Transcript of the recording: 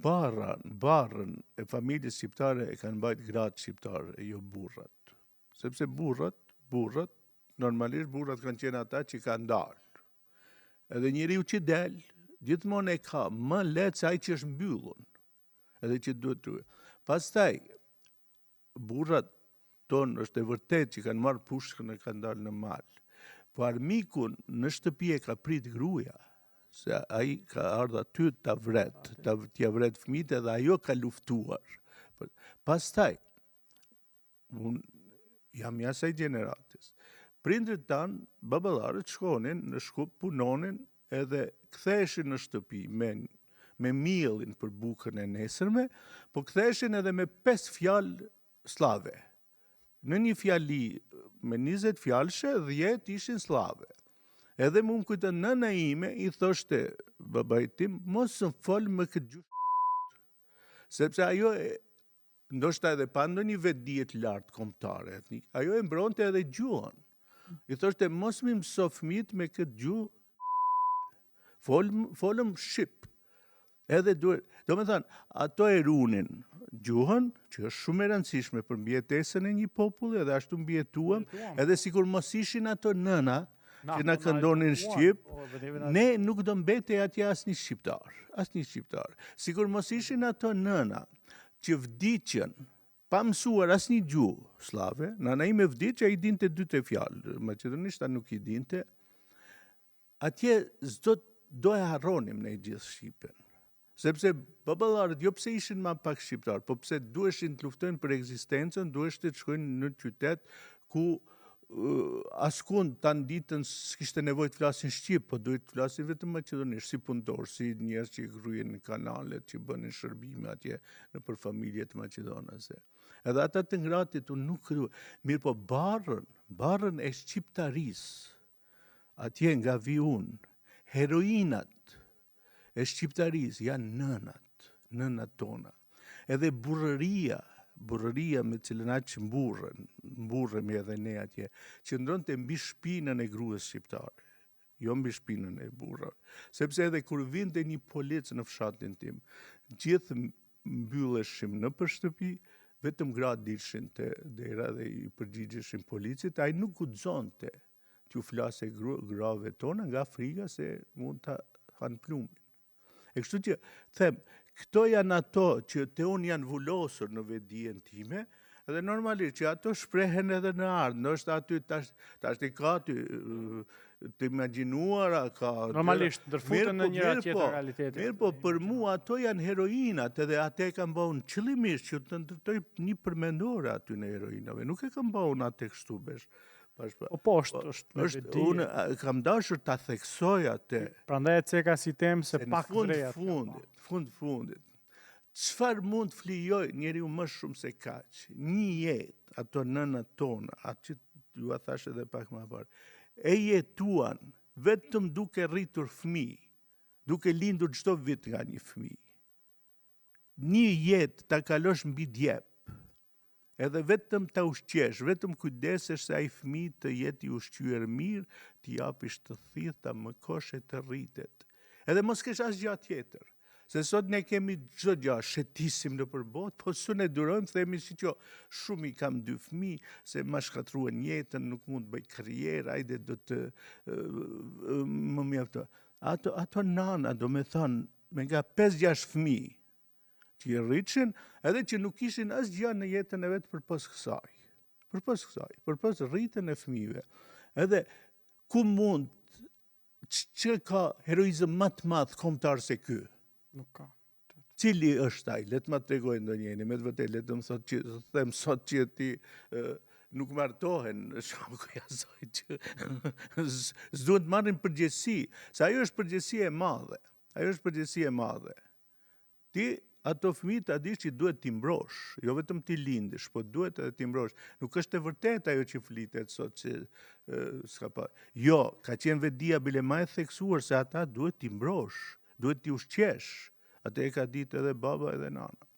barën e familjes shqiptare e kanë mbajt gratë shqiptare, jo burrat. Sepse burrat, normalisht burrat kanë qenë ata që kanë dalë. Edhe njeriu që del, gjithmonë e ka më lehtë se ai që është mbyllur. Edhe që duhet të. Pastaj, burrat tonë është e vërtet që kanë marrë pushkën e kanë dalë në mal. Po armikun në shtëpi e ka prit gruaja, se ai ka ardhur aty ta vret fëmijët edhe ajo ka luftuar. Pastaj, unë jam i asaj gjeneratës. Prindrit tanë, baballarët shkonin në Shkup, punonin edhe ktheheshin në shtëpi me mielin për bukën e nesërme, po ktheheshin edhe me 5 fjalë slave. Në një fjali me 20 fjalëshe, 10 ishin slave. Edhe mu më kujtë nëna ime i thoshte babait tim, mos më fol me këtë gjuhë. Sepse ajo ndoshta edhe pa ndonjë vetdije të lartë kombëtare etnik, ajo e mbronte edhe gjuhën. I thoshte mos më mëso fëmijët me këtë gjuhë. Folëm shqip. Edhe duhet, do me thënë, ato e runin gjuhën, që është shumë e rëndësishme për mbjetesën e një populli, edhe ashtu mbjetuam, edhe sikur mos ishin ato nëna, që na këndonin Shqip, ne nuk do mbetej atje asnjë shqiptar. Sikur mos ishin ato nëna që vdiqën pa mësuar asnjë gjuhë slave, nana ime vdiq, ai dinte 2-3 fjalë, maqedonisht nuk i dinte. Atje s'do do e harronim ne gjithë Shqipen. Sepse baballarët jo pse ishin ma pak shqiptar, po pse duheshin të luftojnë për ekzistencën, duheshin të shkojnë në qytet ku askund tanë ditën s'kishte nevojë të flasin shqip, po duhet të flasin vetëm maqedonisht, si punëtor, si njerëz që gryen në kanalet, që bënin shërbime atje nëpër familjet maqedonase. Edhe ata të ngratit unë nuk kryu. Mirë po barrën e shqiptarisë, atje nga vi unë, heroinat e shqiptarisë janë nënat tona. Edhe burrëria me cilën aq mburremi edhe ne atje, qëndronte mbi shpinën e gruas shqiptare, jo mbi shpinën e burrave. Sepse edhe kur vinte një polic në fshatin tim, gjithë mbylleshim në shtëpi, vetëm gratë dilshin te dera dhe i përgjigjeshin policit, ai nuk guxonte t'ju flase grave tona nga frika se mund ta hanë plumin. E kështu që them, këto janë ato që te unë janë vullosur në vetdijen time, edhe normalisht që ato shprehen edhe në ardhmë, ndoshta aty tash i ka të imagjinuara, ka normalisht ndërfuten në njëra tjetër realitete. Mirë po, për mua ato janë heroinat, edhe ate kam bëu qëllimisht që të ndërtoj një përmendore aty në heroinave. Nuk e kam bëu atë kështu besh. Po është unë kam dashur ta theksoj atë. Prandaj e ceka si temë se pak vrejat. Fundit. Çfarë mund të flijoj njeriu më shumë se kaq? Një jetë, ato nënat tona, atë që ju a thash edhe pak më parë, e jetuan vetëm duke rritur fëmijë, duke lindur çdo vit nga një fëmijë. Një jetë ta kalosh mbi djep. Edhe vetëm ta ushqesh, vetëm kujdesesh se ai fëmijë të jetë i ushqyer mirë, t'i japish të thithë, më koshe të rritet. Edhe mos kesh asgjë tjetër. Se sot ne kemi çdo gjë, shetisim nëpër botë, po s'u ne durojmë, themi si që shumë i kam 2 fëmijë, se ma shkatruan jetën, nuk mund të bëj karrierë, ajde do të më mjafto. Ato nana, do me thonë, me nga 5-6 fëmijë, që i rritshin, edhe që nuk ishin asgjë në jetën e vetë përpos kësaj. Përpos rritën e fëmijëve. Edhe ku mund, që ka heroizëm më të madh kombëtar se ky? Nuk ka. Cili është ai? Le të ma tregoj ndonjëri, me të vërtetë le të më thotë që them sot që ti nuk martohen, shkakja asaj që s'duhet të marrin përgjegjësi, se ajo është përgjegjësi e madhe. Ti ato fëmijë ta dish që duhet t'i mbrosh, jo vetëm t'i lindësh, po duhet edhe t'i mbrosh. Nuk është e vërtetë ajo që flitet sot që s'ka pa. Jo, ka qenë vetdia bile më e theksuar se ata duhet t'i mbrosh, duhet t'i ushqesh. Atë e ka ditë edhe baba edhe nana.